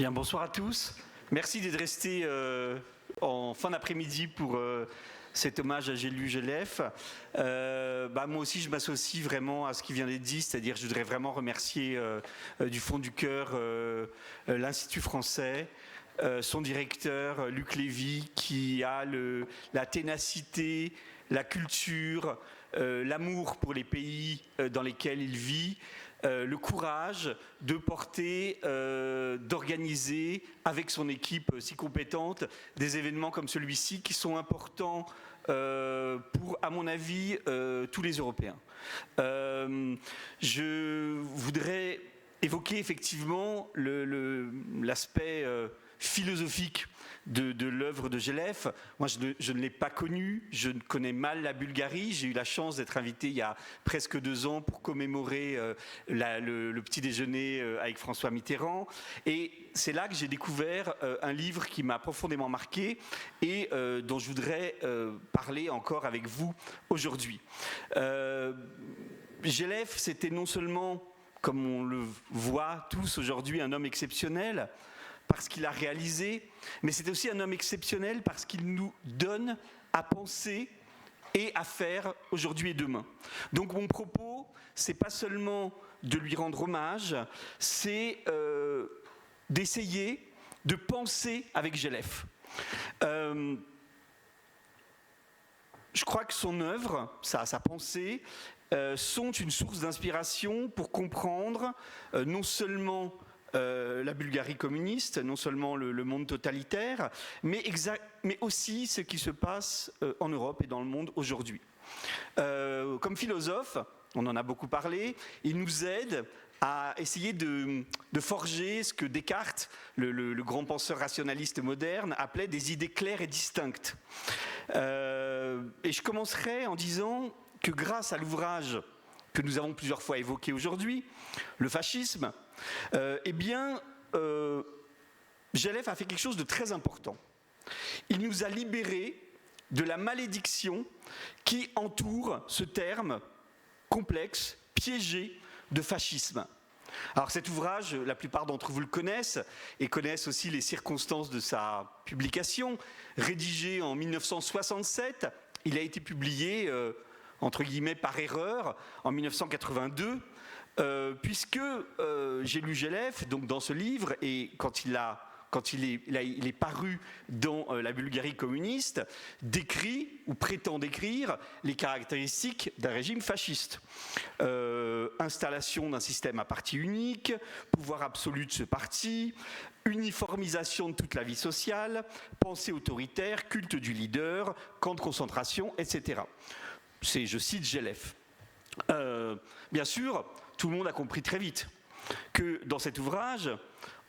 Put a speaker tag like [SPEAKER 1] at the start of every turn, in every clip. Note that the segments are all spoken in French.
[SPEAKER 1] Bien, bonsoir à tous. Merci d'être restés en fin d'après-midi pour cet hommage à Gélu Gelef. Moi aussi, je m'associe vraiment à ce qui vient d'être dit, c'est-à-dire je voudrais vraiment remercier du fond du cœur l'Institut français, son directeur, Luc Lévy, qui a la ténacité, la culture, l'amour pour les pays dans lesquels il vit, le courage de porter, d'organiser avec son équipe si compétente des événements comme celui-ci qui sont importants pour, à mon avis, tous les Européens. Je voudrais évoquer effectivement l'aspect philosophique de l'œuvre de Gelef. Moi, je ne l'ai pas connu, je connais mal la Bulgarie. J'ai eu la chance d'être invité il y a presque 2 ans pour commémorer le petit déjeuner avec François Mitterrand. Et c'est là que j'ai découvert un livre qui m'a profondément marqué et dont je voudrais parler encore avec vous aujourd'hui. Gelef, c'était non seulement, comme on le voit tous aujourd'hui, un homme exceptionnel, parce qu'il a réalisé, mais c'est aussi un homme exceptionnel parce qu'il nous donne à penser et à faire aujourd'hui et demain. Donc mon propos, c'est pas seulement de lui rendre hommage, c'est d'essayer de penser avec Gelef. Je crois que son œuvre, sa pensée, sont une source d'inspiration pour comprendre non seulement la Bulgarie communiste, non seulement le monde totalitaire, mais aussi ce qui se passe en Europe et dans le monde aujourd'hui. Comme philosophe, on en a beaucoup parlé, il nous aide à essayer de forger ce que Descartes, le grand penseur rationaliste moderne, appelait des idées claires et distinctes. Et je commencerai en disant que grâce à l'ouvrage que nous avons plusieurs fois évoqué aujourd'hui, le fascisme, Gelef a fait quelque chose de très important. Il nous a libérés de la malédiction qui entoure ce terme complexe, piégé de fascisme. Alors cet ouvrage, la plupart d'entre vous le connaissent et connaissent aussi les circonstances de sa publication. Rédigé en 1967, il a été publié entre guillemets par erreur en 1982. Puisque Gélu Gelef, donc dans ce livre, et quand il est paru dans la Bulgarie communiste, décrit ou prétend décrire les caractéristiques d'un régime fasciste. Installation d'un système à parti unique, pouvoir absolu de ce parti, uniformisation de toute la vie sociale, pensée autoritaire, culte du leader, camp de concentration, etc. Je cite Gelef. Bien sûr, tout le monde a compris très vite que dans cet ouvrage,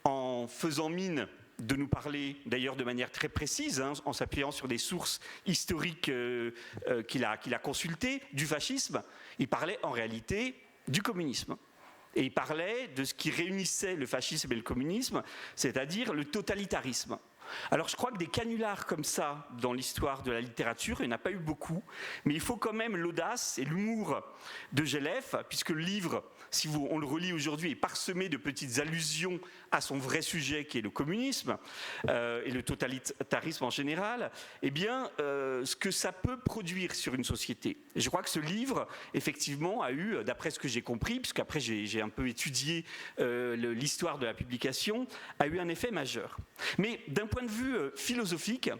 [SPEAKER 1] en faisant mine de nous parler, d'ailleurs de manière très précise, en s'appuyant sur des sources historiques qu'il a consultées, du fascisme, il parlait en réalité du communisme. Et il parlait de ce qui réunissait le fascisme et le communisme, c'est-à-dire le totalitarisme. Alors je crois que des canulars comme ça dans l'histoire de la littérature, il n'y en a pas eu beaucoup, mais il faut quand même l'audace et l'humour de Gelef, puisque le livre, si on le relit aujourd'hui, est parsemé de petites allusions à son vrai sujet qui est le communisme et le totalitarisme en général, ce que ça peut produire sur une société. Et je crois que ce livre, effectivement, a eu, d'après ce que j'ai compris, puisqu'après j'ai un peu étudié l'histoire de la publication, a eu un effet majeur. Mais d'un point de vue philosophique,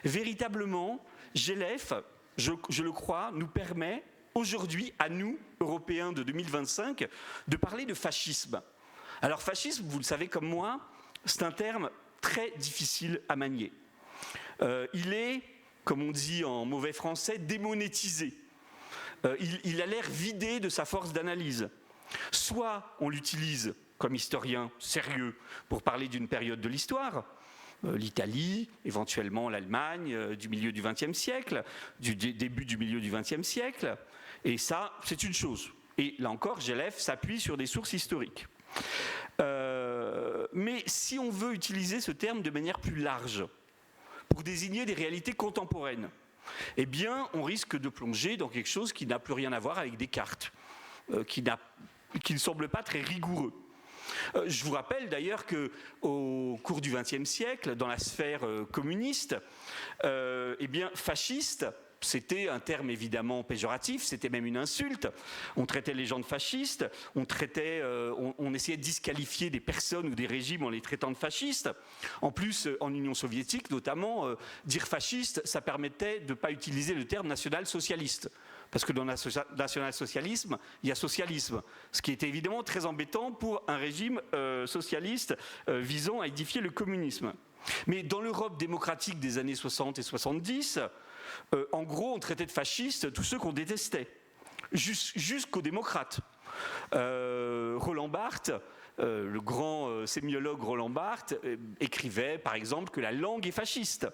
[SPEAKER 1] véritablement, Gelef, je le crois, nous permet aujourd'hui, à nous, Européens de 2025, de parler de fascisme. Alors fascisme, vous le savez comme moi, c'est un terme très difficile à manier. Il est, comme on dit en mauvais français, démonétisé. Il a l'air vidé de sa force d'analyse. Soit on l'utilise comme historien sérieux pour parler d'une période de l'histoire, l'Italie, éventuellement l'Allemagne du milieu du XXe siècle, du début du milieu du XXe siècle, et ça, c'est une chose. Et là encore, Gelef s'appuie sur des sources historiques. Mais si on veut utiliser ce terme de manière plus large, pour désigner des réalités contemporaines, eh bien, on risque de plonger dans quelque chose qui n'a plus rien à voir avec Descartes, qui ne semble pas très rigoureux. Je vous rappelle d'ailleurs qu'au cours du XXe siècle, dans la sphère communiste, eh bien, fasciste, c'était un terme évidemment péjoratif, c'était même une insulte. On traitait les gens de fascistes, on essayait de disqualifier des personnes ou des régimes en les traitant de fascistes. En plus, en Union soviétique notamment, dire fasciste, ça permettait de ne pas utiliser le terme national-socialiste. Parce que dans le national-socialisme, il y a socialisme, ce qui était évidemment très embêtant pour un régime socialiste visant à édifier le communisme. Mais dans l'Europe démocratique des années 60 et 70, en gros, on traitait de fascistes tous ceux qu'on détestait, jusqu'aux démocrates. Roland Barthes, le grand sémiologue Roland Barthes, écrivait par exemple que la langue est fasciste.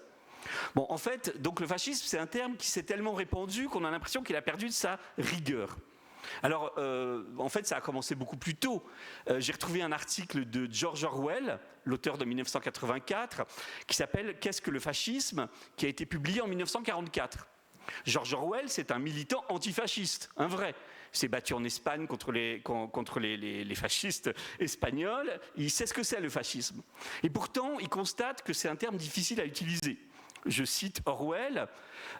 [SPEAKER 1] Bon, en fait, donc le fascisme, c'est un terme qui s'est tellement répandu qu'on a l'impression qu'il a perdu de sa rigueur. Alors, en fait, ça a commencé beaucoup plus tôt. J'ai retrouvé un article de George Orwell, l'auteur de 1984, qui s'appelle « Qu'est-ce que le fascisme ?», qui a été publié en 1944. George Orwell, c'est un militant antifasciste, un vrai. Il s'est battu en Espagne contre les fascistes espagnols. Il sait ce que c'est le fascisme. Et pourtant, il constate que c'est un terme difficile à utiliser. Je cite Orwell,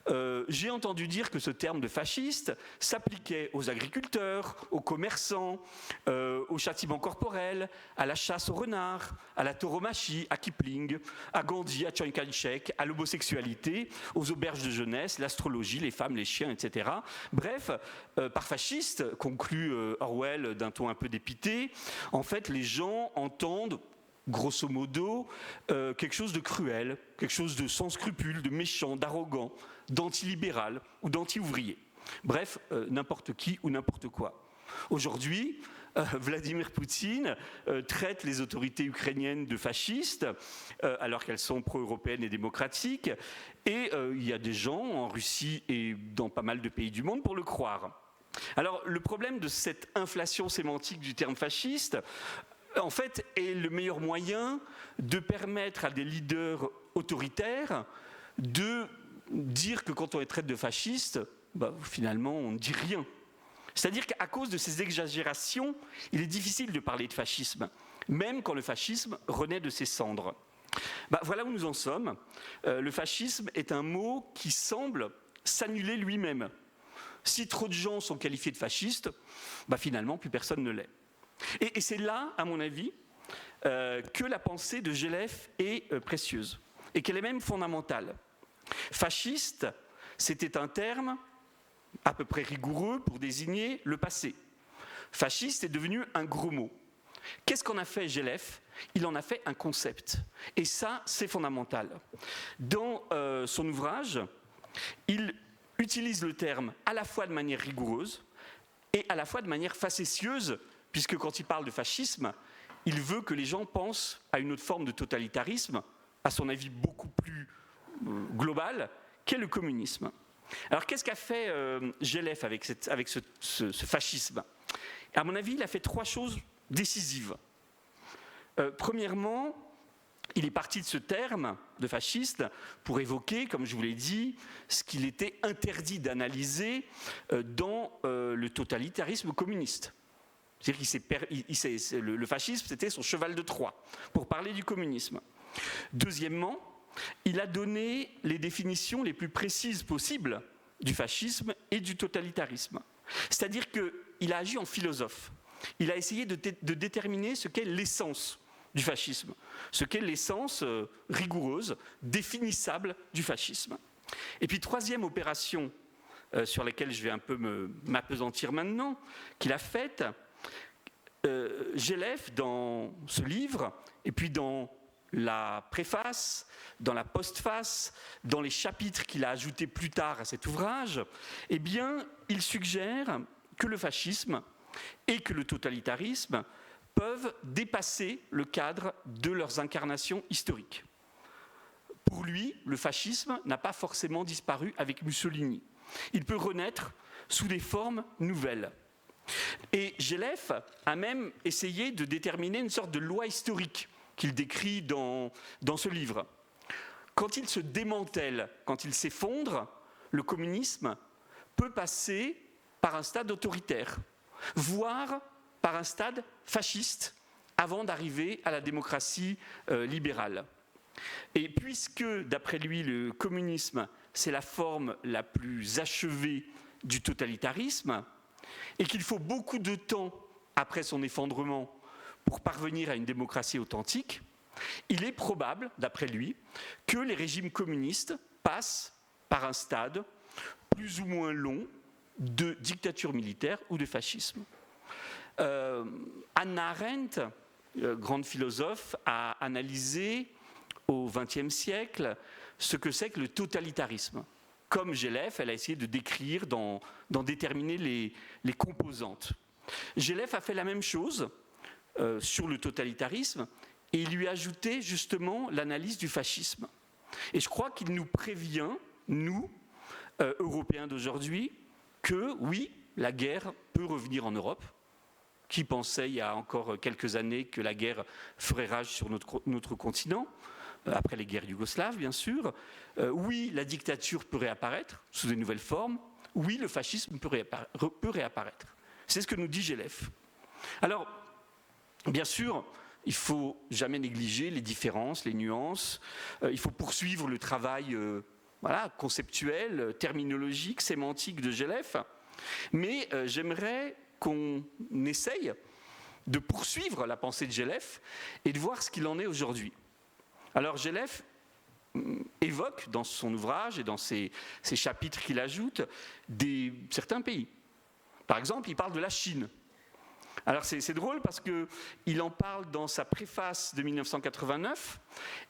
[SPEAKER 1] « J'ai entendu dire que ce terme de fasciste s'appliquait aux agriculteurs, aux commerçants, au châtiment corporel, à la chasse au renard, à la tauromachie, à Kipling, à Gandhi, à Chiang Kai-shek, à l'homosexualité, aux auberges de jeunesse, l'astrologie, les femmes, les chiens, etc. Bref, par fasciste, conclut Orwell d'un ton un peu dépité, en fait, les gens entendent grosso modo, quelque chose de cruel, quelque chose de sans scrupules, de méchant, d'arrogant, d'antilibéral ou d'anti-ouvrier. Bref, n'importe qui ou n'importe quoi. Aujourd'hui, Vladimir Poutine traite les autorités ukrainiennes de fascistes, alors qu'elles sont pro-européennes et démocratiques, et il y a des gens en Russie et dans pas mal de pays du monde pour le croire. Alors, le problème de cette inflation sémantique du terme fasciste, en fait, est le meilleur moyen de permettre à des leaders autoritaires de dire que quand on les traite de fascistes, finalement, on ne dit rien. C'est-à-dire qu'à cause de ces exagérations, il est difficile de parler de fascisme, même quand le fascisme renaît de ses cendres. Voilà où nous en sommes. Le fascisme est un mot qui semble s'annuler lui-même. Si trop de gens sont qualifiés de fascistes, finalement, plus personne ne l'est. Et c'est là, à mon avis, que la pensée de Gélef est précieuse et qu'elle est même fondamentale. Fasciste, c'était un terme à peu près rigoureux pour désigner le passé. Fasciste est devenu un gros mot. Qu'est-ce qu'en a fait Gélef ? Il en a fait un concept. Et ça, c'est fondamental. Dans son ouvrage, il utilise le terme à la fois de manière rigoureuse et à la fois de manière facétieuse, puisque quand il parle de fascisme, il veut que les gens pensent à une autre forme de totalitarisme, à son avis beaucoup plus globale, qu'est le communisme. Alors qu'est-ce qu'a fait Gélef avec ce fascisme ? À mon avis, il a fait 3 choses décisives. Premièrement, il est parti de ce terme de fasciste pour évoquer, comme je vous l'ai dit, ce qu'il était interdit d'analyser dans le totalitarisme communiste. C'est-à-dire le fascisme, c'était son cheval de Troie, pour parler du communisme. Deuxièmement, il a donné les définitions les plus précises possibles du fascisme et du totalitarisme. C'est-à-dire qu'il a agi en philosophe. Il a essayé de déterminer ce qu'est l'essence du fascisme, ce qu'est l'essence rigoureuse, définissable du fascisme. Et puis, troisième opération sur laquelle je vais un peu m'appesantir maintenant, qu'il a faite, Gélef, dans ce livre, et puis dans la préface, dans la postface, dans les chapitres qu'il a ajoutés plus tard à cet ouvrage, eh bien, il suggère que le fascisme et que le totalitarisme peuvent dépasser le cadre de leurs incarnations historiques. Pour lui, le fascisme n'a pas forcément disparu avec Mussolini. Il peut renaître sous des formes nouvelles. Et Gélef a même essayé de déterminer une sorte de loi historique qu'il décrit dans ce livre. Quand il se démantèle, quand il s'effondre, le communisme peut passer par un stade autoritaire, voire par un stade fasciste, avant d'arriver à la démocratie libérale. Et puisque, d'après lui, le communisme, c'est la forme la plus achevée du totalitarisme, et qu'il faut beaucoup de temps après son effondrement pour parvenir à une démocratie authentique, il est probable, d'après lui, que les régimes communistes passent par un stade plus ou moins long de dictature militaire ou de fascisme. Hannah Arendt, grande philosophe, a analysé au XXe siècle ce que c'est que le totalitarisme. Comme Gellef, elle a essayé de décrire, d'en déterminer les composantes. Gellef a fait la même chose sur le totalitarisme et il lui a ajouté justement l'analyse du fascisme. Et je crois qu'il nous prévient, nous, Européens d'aujourd'hui, que oui, la guerre peut revenir en Europe. Qui pensait il y a encore quelques années que la guerre ferait rage sur notre continent, après les guerres yougoslaves bien sûr. Oui, la dictature peut réapparaître sous de nouvelles formes. Oui, le fascisme peut réapparaître. C'est ce que nous dit Gellef. Alors, bien sûr, il ne faut jamais négliger les différences, les nuances. Il faut poursuivre le travail conceptuel, terminologique, sémantique de Gellef. Mais j'aimerais qu'on essaye de poursuivre la pensée de Gellef et de voir ce qu'il en est aujourd'hui. Alors Gellef évoque dans son ouvrage et dans ces chapitres qu'il ajoute certains pays. Par exemple, il parle de la Chine. Alors c'est drôle parce qu'il en parle dans sa préface de 1989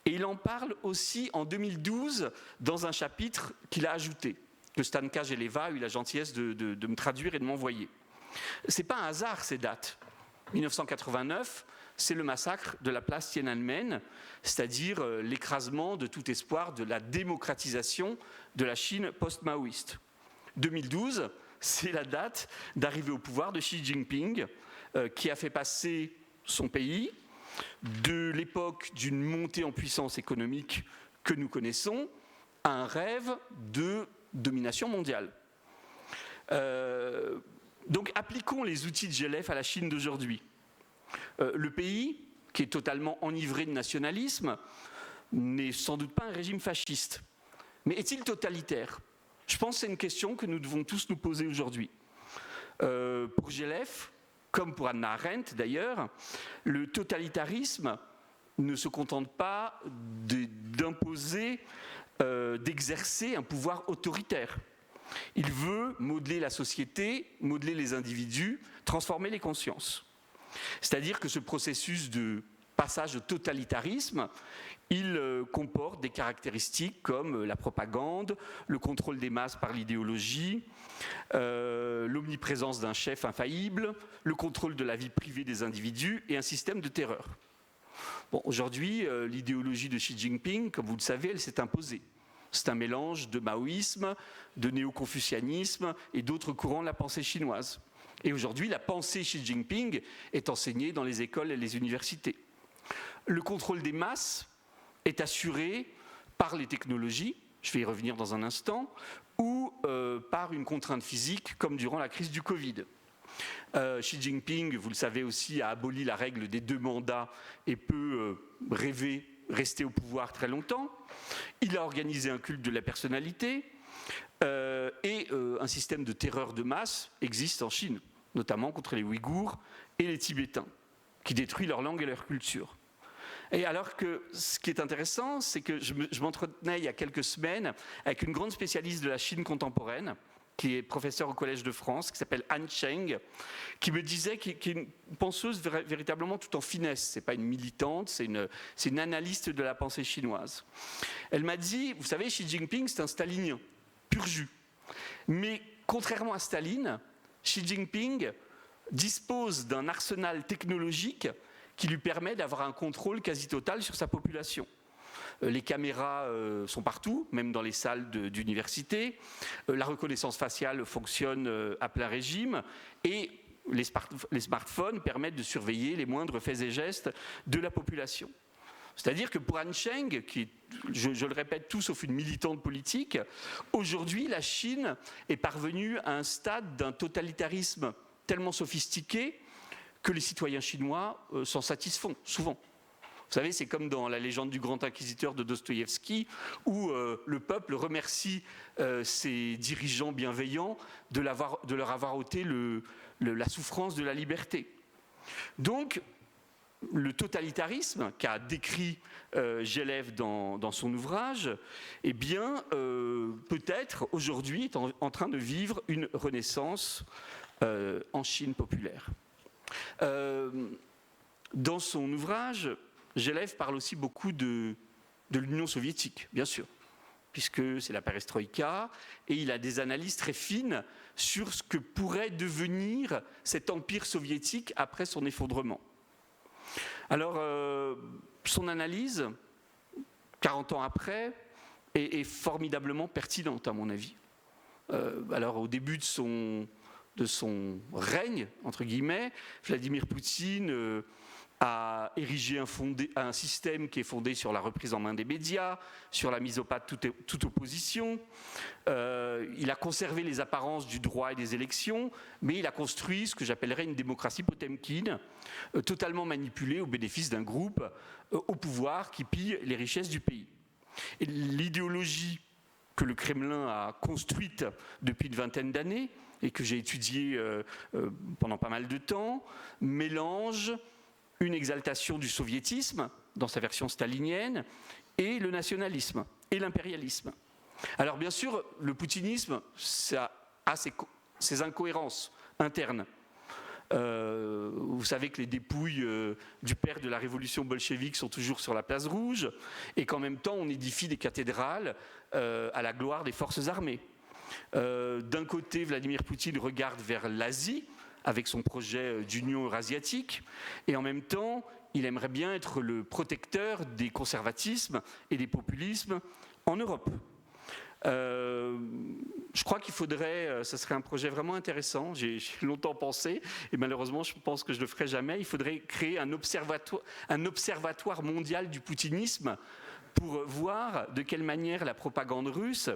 [SPEAKER 1] et il en parle aussi en 2012 dans un chapitre qu'il a ajouté, que Stanka Geleva a eu la gentillesse de me traduire et de m'envoyer. Ce n'est pas un hasard ces dates. 1989, c'est le massacre de la place Tiananmen, c'est-à-dire l'écrasement de tout espoir de la démocratisation de la Chine post-maoïste. 2012, c'est la date d'arrivée au pouvoir de Xi Jinping, qui a fait passer son pays de l'époque d'une montée en puissance économique que nous connaissons à un rêve de domination mondiale. Donc appliquons les outils de Gellef à la Chine d'aujourd'hui. Le pays, qui est totalement enivré de nationalisme, n'est sans doute pas un régime fasciste. Mais est-il totalitaire ? Je pense que c'est une question que nous devons tous nous poser aujourd'hui. Pour Gellef, comme pour Hannah Arendt d'ailleurs, le totalitarisme ne se contente pas d'imposer, d'exercer un pouvoir autoritaire. Il veut modeler la société, modeler les individus, transformer les consciences. C'est-à-dire que ce processus de passage au totalitarisme, il comporte des caractéristiques comme la propagande, le contrôle des masses par l'idéologie, l'omniprésence d'un chef infaillible, le contrôle de la vie privée des individus et un système de terreur. Bon, aujourd'hui, l'idéologie de Xi Jinping, comme vous le savez, elle s'est imposée. C'est un mélange de maoïsme, de néo-confucianisme et d'autres courants de la pensée chinoise. Et aujourd'hui, la pensée Xi Jinping est enseignée dans les écoles et les universités. Le contrôle des masses est assuré par les technologies, je vais y revenir dans un instant, ou par une contrainte physique, comme durant la crise du Covid. Xi Jinping, vous le savez aussi, a aboli la règle des 2 mandats et peut rester au pouvoir très longtemps. Il a organisé un culte de la personnalité et un système de terreur de masse existe en Chine, notamment contre les Ouïghours et les Tibétains, qui détruit leur langue et leur culture. Et alors que ce qui est intéressant, c'est que je m'entretenais il y a quelques semaines avec une grande spécialiste de la Chine contemporaine, qui est professeure au Collège de France, qui s'appelle Han Cheng, qui me disait qu'elle est une penseuse véritablement tout en finesse. Ce n'est pas une militante, c'est une analyste de la pensée chinoise. Elle m'a dit, vous savez, Xi Jinping, c'est un stalinien, pur jus. Mais contrairement à Staline, Xi Jinping dispose d'un arsenal technologique qui lui permet d'avoir un contrôle quasi total sur sa population. Les caméras sont partout, même dans les salles d'université. La reconnaissance faciale fonctionne à plein régime. Et les smartphones permettent de surveiller les moindres faits et gestes de la population. C'est-à-dire que pour Han Cheng, qui est, je le répète, tout sauf une militante politique, aujourd'hui, la Chine est parvenue à un stade d'un totalitarisme tellement sophistiqué que les citoyens chinois s'en satisfont, souvent. Vous savez, c'est comme dans la légende du grand inquisiteur de Dostoïevski, où le peuple remercie ses dirigeants bienveillants de leur avoir ôté la souffrance de la liberté. Donc, le totalitarisme qu'a décrit Gélève dans son ouvrage, eh bien, peut-être aujourd'hui est en train de vivre une renaissance en Chine populaire. Dans son ouvrage, Gélève parle aussi beaucoup de l'Union soviétique, bien sûr, puisque c'est la perestroïka, et il a des analyses très fines sur ce que pourrait devenir cet empire soviétique après son effondrement. Alors, son analyse, 40 ans après, est formidablement pertinente, à mon avis. Alors, au début de son règne, entre guillemets, Vladimir Poutine a érigé un système qui est fondé sur la reprise en main des médias, sur la mise au pas de toute opposition. Il a conservé les apparences du droit et des élections, mais il a construit ce que j'appellerais une démocratie potemkine, totalement manipulée au bénéfice d'un groupe au pouvoir qui pille les richesses du pays. Et l'idéologie que le Kremlin a construite depuis une vingtaine d'années, et que j'ai étudiée pendant pas mal de temps, mélange une exaltation du soviétisme, dans sa version stalinienne, et le nationalisme, et l'impérialisme. Alors bien sûr, le poutinisme, ça a ses incohérences internes. Vous savez que les dépouilles du père de la révolution bolchevique sont toujours sur la place rouge, et qu'en même temps, on édifie des cathédrales à la gloire des forces armées. D'un côté, Vladimir Poutine regarde vers l'Asie, avec son projet d'union eurasiatique, et en même temps, il aimerait bien être le protecteur des conservatismes et des populismes en Europe. Je crois qu'il faudrait, ce serait un projet vraiment intéressant, j'ai longtemps pensé, et malheureusement je pense que je ne le ferai jamais, il faudrait créer un observatoire mondial du poutinisme pour voir de quelle manière la propagande russe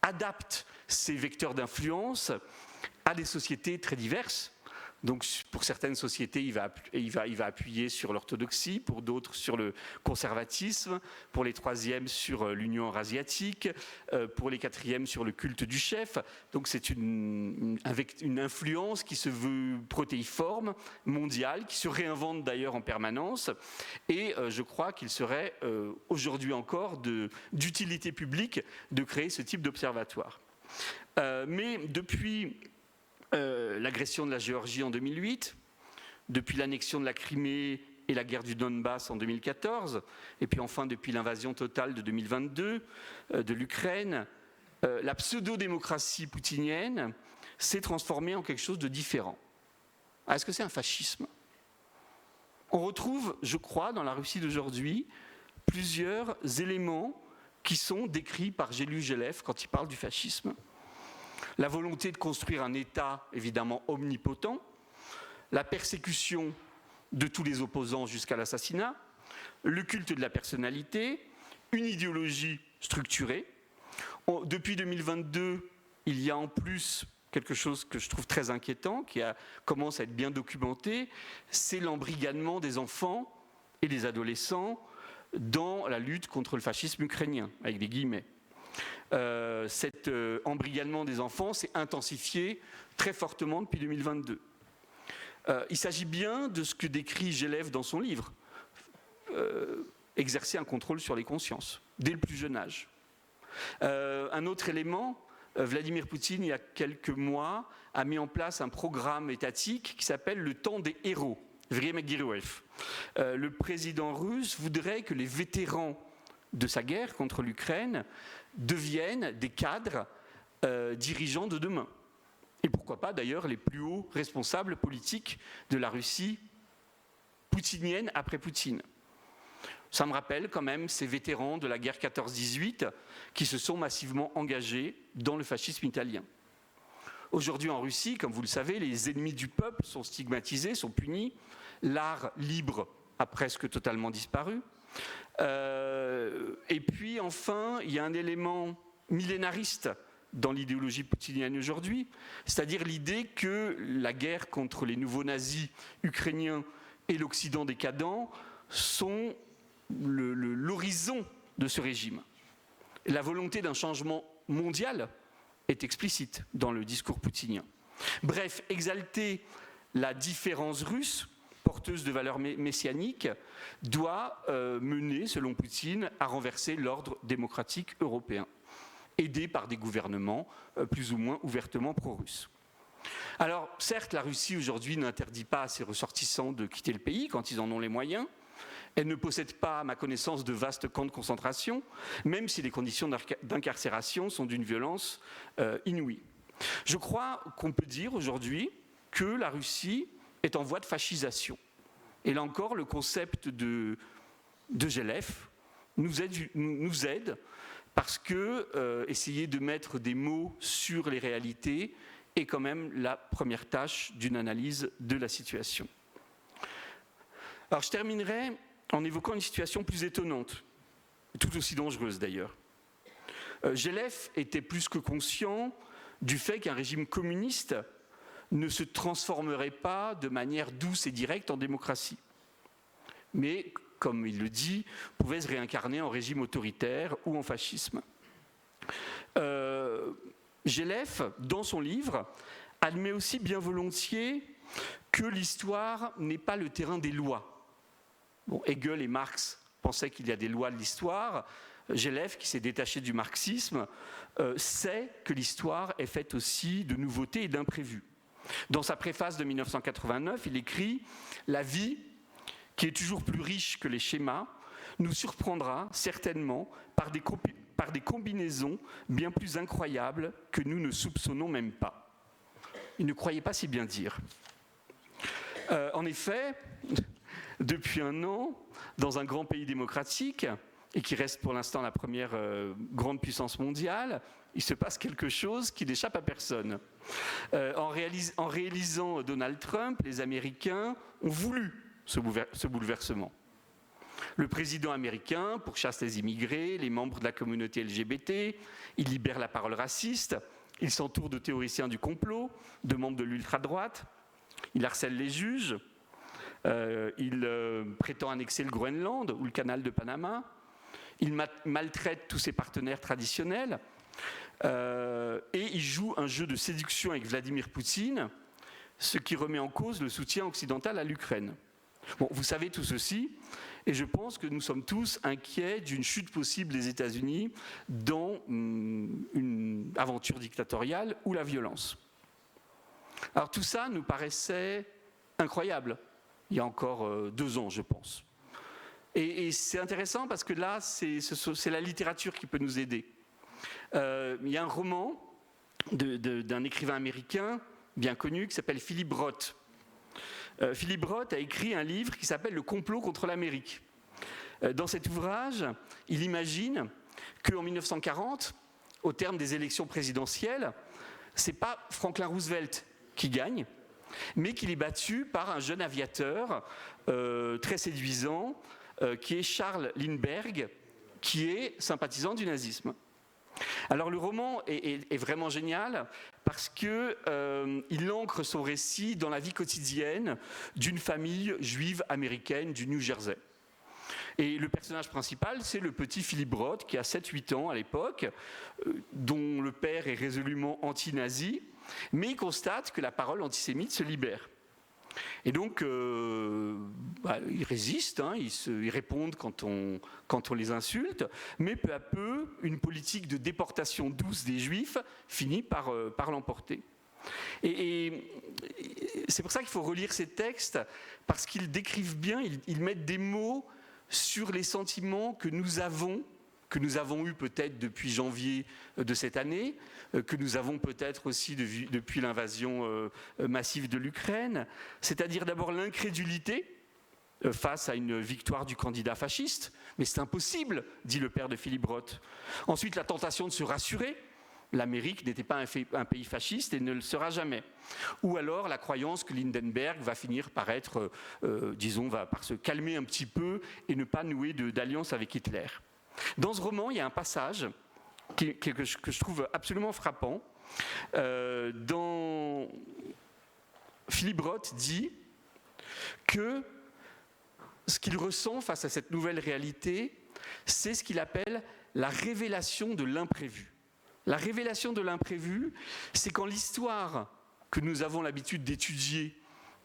[SPEAKER 1] adapte ses vecteurs d'influence à des sociétés très diverses. Donc pour certaines sociétés, il va appuyer sur l'orthodoxie, pour d'autres sur le conservatisme, pour les troisièmes sur l'union eurasiatique, pour les quatrièmes sur le culte du chef. Donc c'est une influence qui se veut protéiforme, mondiale, qui se réinvente d'ailleurs en permanence. Et je crois qu'il serait aujourd'hui encore d'utilité publique de créer ce type d'observatoire. Mais depuis l'agression de la Géorgie en 2008, depuis l'annexion de la Crimée et la guerre du Donbass en 2014, et puis enfin depuis l'invasion totale de 2022 de l'Ukraine, la pseudo-démocratie poutinienne s'est transformée en quelque chose de différent. Est-ce que c'est un fascisme ? On retrouve, je crois, dans la Russie d'aujourd'hui, plusieurs éléments qui sont décrits par Gélève quand il parle du fascisme. La volonté de construire un État évidemment omnipotent, la persécution de tous les opposants jusqu'à l'assassinat, le culte de la personnalité, une idéologie structurée. Depuis 2022, il y a en plus quelque chose que je trouve très inquiétant, qui commence à être bien documenté, c'est l'embrigadement des enfants et des adolescents dans la lutte contre le fascisme ukrainien, avec des guillemets. Cet embrigadement des enfants s'est intensifié très fortement depuis 2022. Il s'agit bien de ce que décrit Gélève dans son livre, exercer un contrôle sur les consciences, dès le plus jeune âge. Un autre élément, Vladimir Poutine, il y a quelques mois, a mis en place un programme étatique qui s'appelle le temps des héros, Vremya Geroev. Le président russe voudrait que les vétérans de sa guerre contre l'Ukraine deviennent des cadres dirigeants de demain. Et pourquoi pas d'ailleurs les plus hauts responsables politiques de la Russie poutinienne après Poutine. Ça me rappelle quand même ces vétérans de la guerre 14-18 qui se sont massivement engagés dans le fascisme italien. Aujourd'hui en Russie, comme vous le savez, les ennemis du peuple sont stigmatisés, sont punis. L'art libre a presque totalement disparu. Et puis enfin, il y a un élément millénariste dans l'idéologie poutinienne aujourd'hui, c'est-à-dire l'idée que la guerre contre les nouveaux nazis ukrainiens et l'Occident décadent sont l'horizon de ce régime. La volonté d'un changement mondial est explicite dans le discours poutinien. Bref, exalter la différence russe, porteuse de valeurs messianiques, doit mener, selon Poutine, à renverser l'ordre démocratique européen, aidé par des gouvernements plus ou moins ouvertement pro-russes. Alors, certes, la Russie aujourd'hui n'interdit pas à ses ressortissants de quitter le pays quand ils en ont les moyens. Elle ne possède pas, à ma connaissance, de vastes camps de concentration, même si les conditions d'incarcération sont d'une violence inouïe. Je crois qu'on peut dire aujourd'hui que la Russie est en voie de fascisation. Et là encore, le concept de Gélef nous aide parce que essayer de mettre des mots sur les réalités est quand même la première tâche d'une analyse de la situation. Alors je terminerai en évoquant une situation plus étonnante, tout aussi dangereuse d'ailleurs. Gélef était plus que conscient du fait qu'un régime communiste ne se transformerait pas de manière douce et directe en démocratie, mais, comme il le dit, pouvait se réincarner en régime autoritaire ou en fascisme. Gélef, dans son livre, admet aussi bien volontiers que l'histoire n'est pas le terrain des lois. Bon, Hegel et Marx pensaient qu'il y a des lois de l'histoire. Gélef, qui s'est détaché du marxisme, sait que l'histoire est faite aussi de nouveautés et d'imprévus. Dans sa préface de 1989, il écrit « La vie, qui est toujours plus riche que les schémas, nous surprendra certainement par des combinaisons bien plus incroyables que nous ne soupçonnons même pas. » Il ne croyait pas si bien dire. En effet, depuis un an, dans un grand pays démocratique, et qui reste pour l'instant la première grande puissance mondiale, il se passe quelque chose qui n'échappe à personne. En réalisant Donald Trump, les Américains ont voulu ce bouleversement. Le président américain pourchasse les immigrés, les membres de la communauté LGBT, il libère la parole raciste, il s'entoure de théoriciens du complot, de membres de l'ultra-droite, il harcèle les juges, il prétend annexer le Groenland ou le canal de Panama, il maltraite tous ses partenaires traditionnels et il joue un jeu de séduction avec Vladimir Poutine, ce qui remet en cause le soutien occidental à l'Ukraine. Bon, vous savez tout ceci, et je pense que nous sommes tous inquiets d'une chute possible des États-Unis dans une aventure dictatoriale ou la violence. Alors tout ça nous paraissait incroyable, il y a encore 2 ans, je pense. Et c'est intéressant parce que là, c'est la littérature qui peut nous aider. Il y a un roman d'un écrivain américain bien connu qui s'appelle Philip Roth. Philip Roth a écrit un livre qui s'appelle « Le complot contre l'Amérique ». Dans cet ouvrage, il imagine qu'en 1940, au terme des élections présidentielles, ce n'est pas Franklin Roosevelt qui gagne, mais qu'il est battu par un jeune aviateur très séduisant, qui est Charles Lindbergh, qui est sympathisant du nazisme. Alors le roman est vraiment génial parce qu'il ancre son récit dans la vie quotidienne d'une famille juive américaine du New Jersey. Et le personnage principal, c'est le petit Philip Roth, qui a 7-8 ans à l'époque, dont le père est résolument anti-nazi, mais il constate que la parole antisémite se libère. Et donc, ils résistent, ils répondent quand on les insulte, mais peu à peu, une politique de déportation douce des Juifs finit par l'emporter. Et c'est pour ça qu'il faut relire ces textes, parce qu'ils décrivent bien, ils mettent des mots sur les sentiments que nous avons eus peut-être depuis janvier de cette année, que nous avons peut-être aussi depuis l'invasion massive de l'Ukraine, c'est-à-dire d'abord l'incrédulité face à une victoire du candidat fasciste, mais c'est impossible, dit le père de Philip Roth. Ensuite, la tentation de se rassurer, l'Amérique n'était pas un pays fasciste et ne le sera jamais. Ou alors la croyance que Lindbergh va finir par être, par se calmer un petit peu et ne pas nouer d'alliance avec Hitler. Dans ce roman, il y a un passage que je trouve absolument frappant. Philippe Roth dit que ce qu'il ressent face à cette nouvelle réalité, c'est ce qu'il appelle la révélation de l'imprévu. La révélation de l'imprévu, c'est quand l'histoire que nous avons l'habitude d'étudier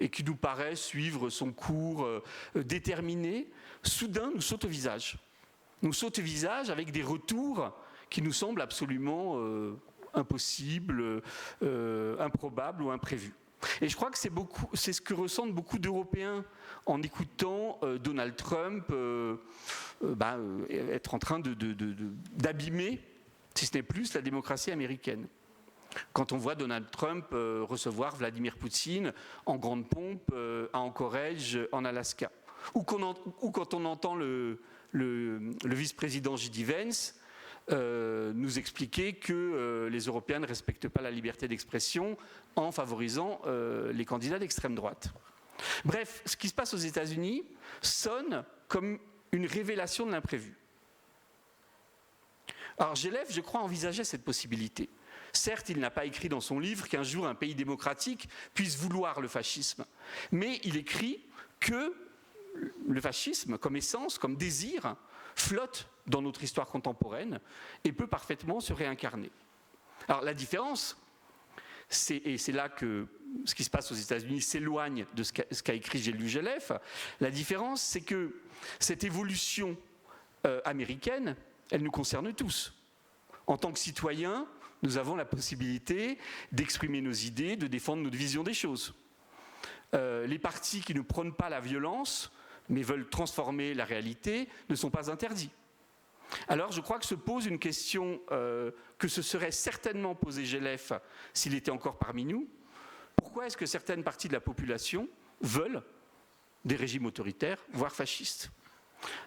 [SPEAKER 1] et qui nous paraît suivre son cours déterminé, soudain nous saute au visage. Nous saute au visage avec des retours qui nous semblent absolument impossibles, improbables ou imprévus. Et je crois que c'est ce que ressentent beaucoup d'Européens en écoutant Donald Trump être en train d'abîmer, si ce n'est plus, la démocratie américaine. Quand on voit Donald Trump recevoir Vladimir Poutine en grande pompe à Anchorage, en Alaska. Ou quand on entend le vice-président J.D. Vance nous expliquer que les Européens ne respectent pas la liberté d'expression en favorisant les candidats d'extrême droite. Bref, ce qui se passe aux États-Unis sonne comme une révélation de l'imprévu. Alors Gélève, je crois, envisageait cette possibilité. Certes, il n'a pas écrit dans son livre qu'un jour un pays démocratique puisse vouloir le fascisme, mais il écrit que le fascisme, comme essence, comme désir, flotte dans notre histoire contemporaine et peut parfaitement se réincarner. Alors la différence, et c'est là que ce qui se passe aux États-Unis s'éloigne de ce qu'a écrit Gélève, la différence, c'est que cette évolution américaine, elle nous concerne tous. En tant que citoyens, nous avons la possibilité d'exprimer nos idées, de défendre notre vision des choses. Les partis qui ne prônent pas la violence, mais veulent transformer la réalité, ne sont pas interdits. Alors je crois que se pose une question que se serait certainement posée Gélève s'il était encore parmi nous. Pourquoi est-ce que certaines parties de la population veulent des régimes autoritaires, voire fascistes ?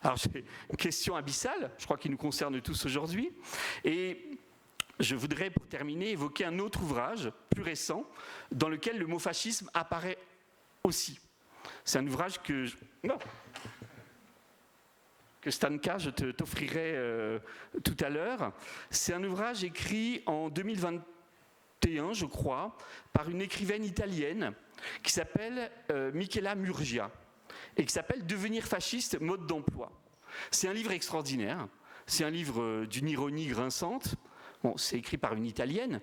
[SPEAKER 1] Alors c'est une question abyssale, je crois qu'il nous concerne tous aujourd'hui. Et je voudrais, pour terminer, évoquer un autre ouvrage, plus récent, dans lequel le mot fascisme apparaît aussi. C'est un ouvrage que Stanka, je t'offrirai tout à l'heure. C'est un ouvrage écrit en 2021, je crois, par une écrivaine italienne qui s'appelle Michela Murgia et qui s'appelle « Devenir fasciste, mode d'emploi ». C'est un livre extraordinaire, c'est un livre d'une ironie grinçante. Bon, c'est écrit par une italienne.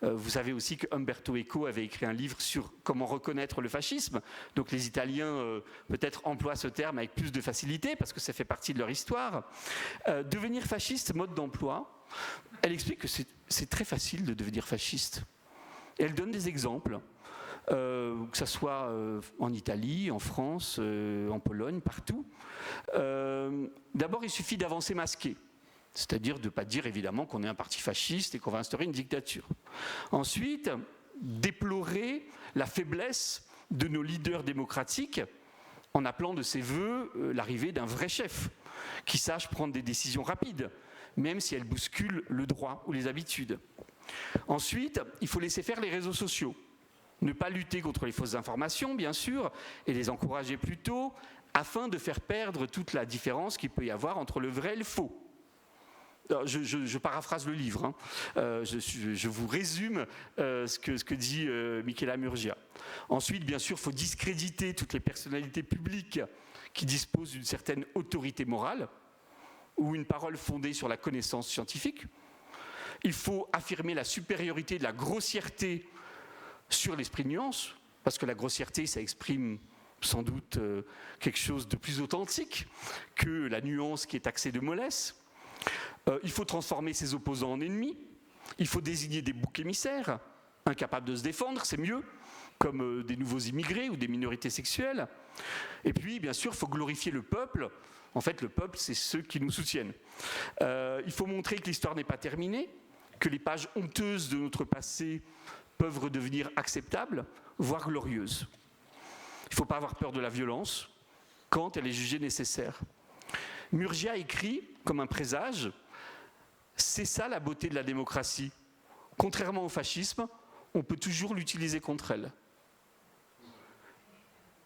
[SPEAKER 1] Vous savez aussi que Umberto Eco avait écrit un livre sur comment reconnaître le fascisme. Donc les Italiens peut-être emploient ce terme avec plus de facilité parce que ça fait partie de leur histoire. Devenir fasciste, mode d'emploi. Elle explique que c'est très facile de devenir fasciste. Et elle donne des exemples, que ce soit en Italie, en France, en Pologne, partout. D'abord, il suffit d'avancer masqué. C'est-à-dire de ne pas dire évidemment qu'on est un parti fasciste et qu'on va instaurer une dictature. Ensuite, déplorer la faiblesse de nos leaders démocratiques en appelant de ses voeux l'arrivée d'un vrai chef qui sache prendre des décisions rapides, même si elles bousculent le droit ou les habitudes. Ensuite, il faut laisser faire les réseaux sociaux. Ne pas lutter contre les fausses informations, bien sûr, et les encourager plutôt, afin de faire perdre toute la différence qu'il peut y avoir entre le vrai et le faux. Je paraphrase le livre, hein. Je vous résume ce que dit Michela Murgia. Ensuite, bien sûr, il faut discréditer toutes les personnalités publiques qui disposent d'une certaine autorité morale ou une parole fondée sur la connaissance scientifique. Il faut affirmer la supériorité de la grossièreté sur l'esprit de nuance, parce que la grossièreté, ça exprime sans doute quelque chose de plus authentique que la nuance qui est taxée de mollesse. Il faut transformer ses opposants en ennemis, il faut désigner des boucs émissaires, incapables de se défendre, c'est mieux, comme des nouveaux immigrés ou des minorités sexuelles. Et puis, bien sûr, il faut glorifier le peuple. En fait, le peuple, c'est ceux qui nous soutiennent. Il faut montrer que l'histoire n'est pas terminée, que les pages honteuses de notre passé peuvent redevenir acceptables, voire glorieuses. Il ne faut pas avoir peur de la violence quand elle est jugée nécessaire. Murgia écrit, comme un présage, c'est ça la beauté de la démocratie. Contrairement au fascisme, on peut toujours l'utiliser contre elle.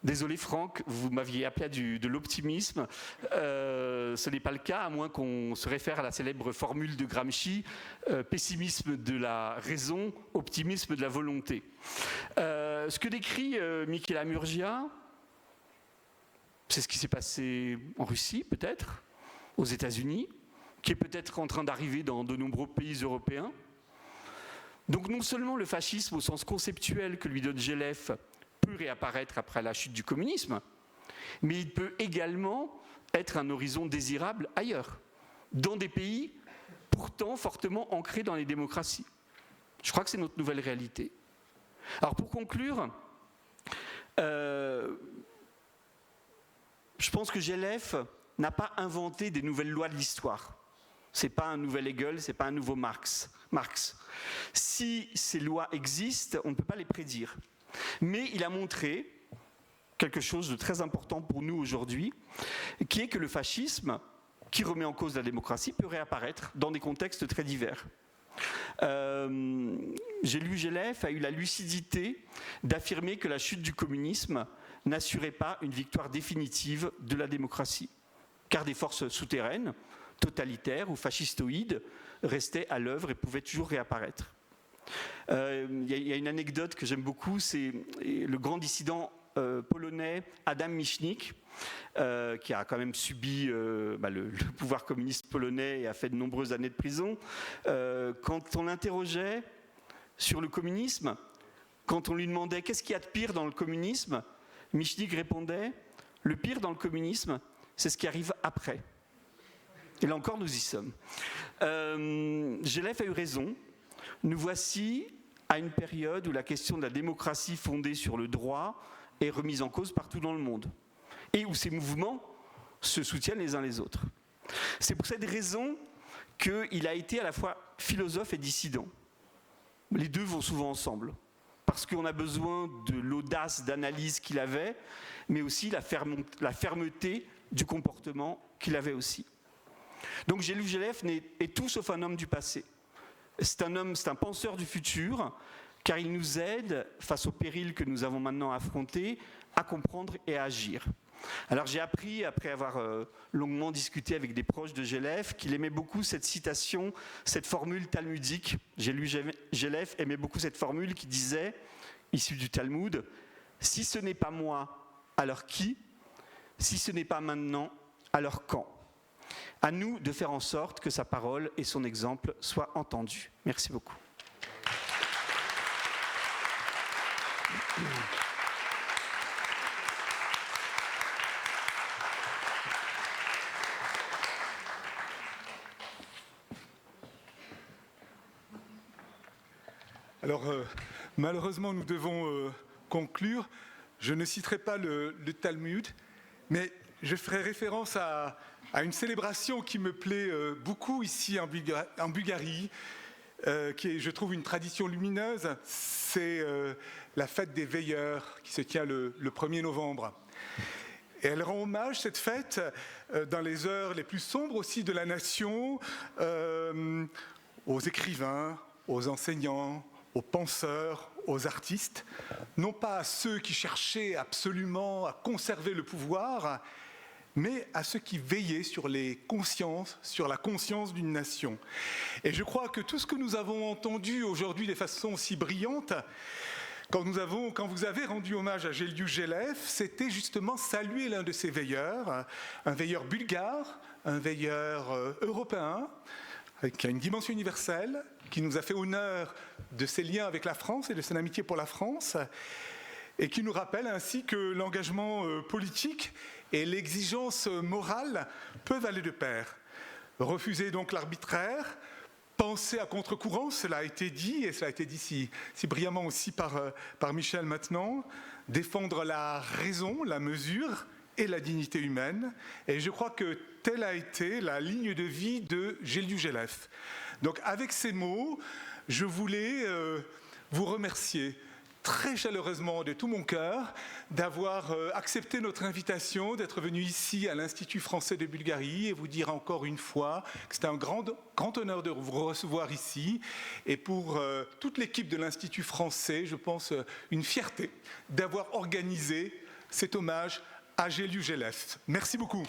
[SPEAKER 1] Désolé Franck, vous m'aviez appelé à de l'optimisme. Ce n'est pas le cas, à moins qu'on se réfère à la célèbre formule de Gramsci, pessimisme de la raison, optimisme de la volonté. Ce que décrit Michela Murgia, c'est ce qui s'est passé en Russie peut-être, aux États-Unis, qui est peut-être en train d'arriver dans de nombreux pays européens. Donc non seulement le fascisme au sens conceptuel que lui donne Gelef peut réapparaître après la chute du communisme, mais il peut également être un horizon désirable ailleurs, dans des pays pourtant fortement ancrés dans les démocraties. Je crois que c'est notre nouvelle réalité. Alors pour conclure, je pense que Gelef n'a pas inventé des nouvelles lois de l'histoire. Ce n'est pas un nouvel Hegel, ce n'est pas un nouveau Marx. Si ces lois existent, on ne peut pas les prédire. Mais il a montré quelque chose de très important pour nous aujourd'hui, qui est que le fascisme, qui remet en cause la démocratie, peut réapparaître dans des contextes très divers. Gelef a eu la lucidité d'affirmer que la chute du communisme n'assurait pas une victoire définitive de la démocratie, car des forces souterraines, totalitaires ou fascistoïdes, restaient à l'œuvre et pouvaient toujours réapparaître. Il y a une anecdote que j'aime beaucoup, c'est le grand dissident polonais Adam Michnik, qui a quand même subi le pouvoir communiste polonais et a fait de nombreuses années de prison. Quand on l'interrogeait sur le communisme, quand on lui demandait qu'est-ce qu'il y a de pire dans le communisme, Michnik répondait « Le pire dans le communisme, c'est ce qui arrive après ». Et là encore, nous y sommes. Gelef a eu raison. Nous voici à une période où la question de la démocratie fondée sur le droit est remise en cause partout dans le monde et où ces mouvements se soutiennent les uns les autres. C'est pour cette raison qu'il a été à la fois philosophe et dissident. Les deux vont souvent ensemble, parce qu'on a besoin de l'audace d'analyse qu'il avait, mais aussi la fermeté du comportement qu'il avait aussi. Donc Gelef est tout sauf un homme du passé. C'est un penseur du futur, car il nous aide, face aux périls que nous avons maintenant affrontés, à comprendre et à agir. Alors j'ai appris, après avoir longuement discuté avec des proches de Gelef, qu'il aimait beaucoup cette citation, cette formule talmudique. Gelef aimait beaucoup cette formule qui disait, issue du Talmud, « Si ce n'est pas moi, alors qui ? Si ce n'est pas maintenant, alors quand ?» À nous de faire en sorte que sa parole et son exemple soient entendus. Merci beaucoup.
[SPEAKER 2] Alors, malheureusement, nous devons conclure. Je ne citerai pas le Talmud, mais je ferai référence à une célébration qui me plaît beaucoup ici en Bulgarie, qui est, je trouve, une tradition lumineuse. C'est la fête des veilleurs qui se tient le 1er novembre. Et elle rend hommage, cette fête, dans les heures les plus sombres aussi de la nation, aux écrivains, aux enseignants, aux penseurs, aux artistes, non pas à ceux qui cherchaient absolument à conserver le pouvoir, mais à ceux qui veillaient sur les consciences, sur la conscience d'une nation. Et je crois que tout ce que nous avons entendu aujourd'hui de façon si brillante, quand vous avez rendu hommage à Gelef, c'était justement saluer l'un de ces veilleurs, un veilleur bulgare, un veilleur européen, qui a une dimension universelle, qui nous a fait honneur de ses liens avec la France et de son amitié pour la France, et qui nous rappelle ainsi que l'engagement politique et l'exigence morale peuvent aller de pair. Refuser donc l'arbitraire, penser à contre-courant, cela a été dit, et cela a été dit si brillamment aussi par Michel maintenant, défendre la raison, la mesure et la dignité humaine. Et je crois que telle a été la ligne de vie de Gelef. Donc avec ces mots, je voulais vous remercier très chaleureusement de tout mon cœur d'avoir accepté notre invitation, d'être venu ici à l'Institut français de Bulgarie et vous dire encore une fois que c'était un grand honneur de vous recevoir ici et pour toute l'équipe de l'Institut français, je pense une fierté d'avoir organisé cet hommage à Géliou Gélès. Merci beaucoup.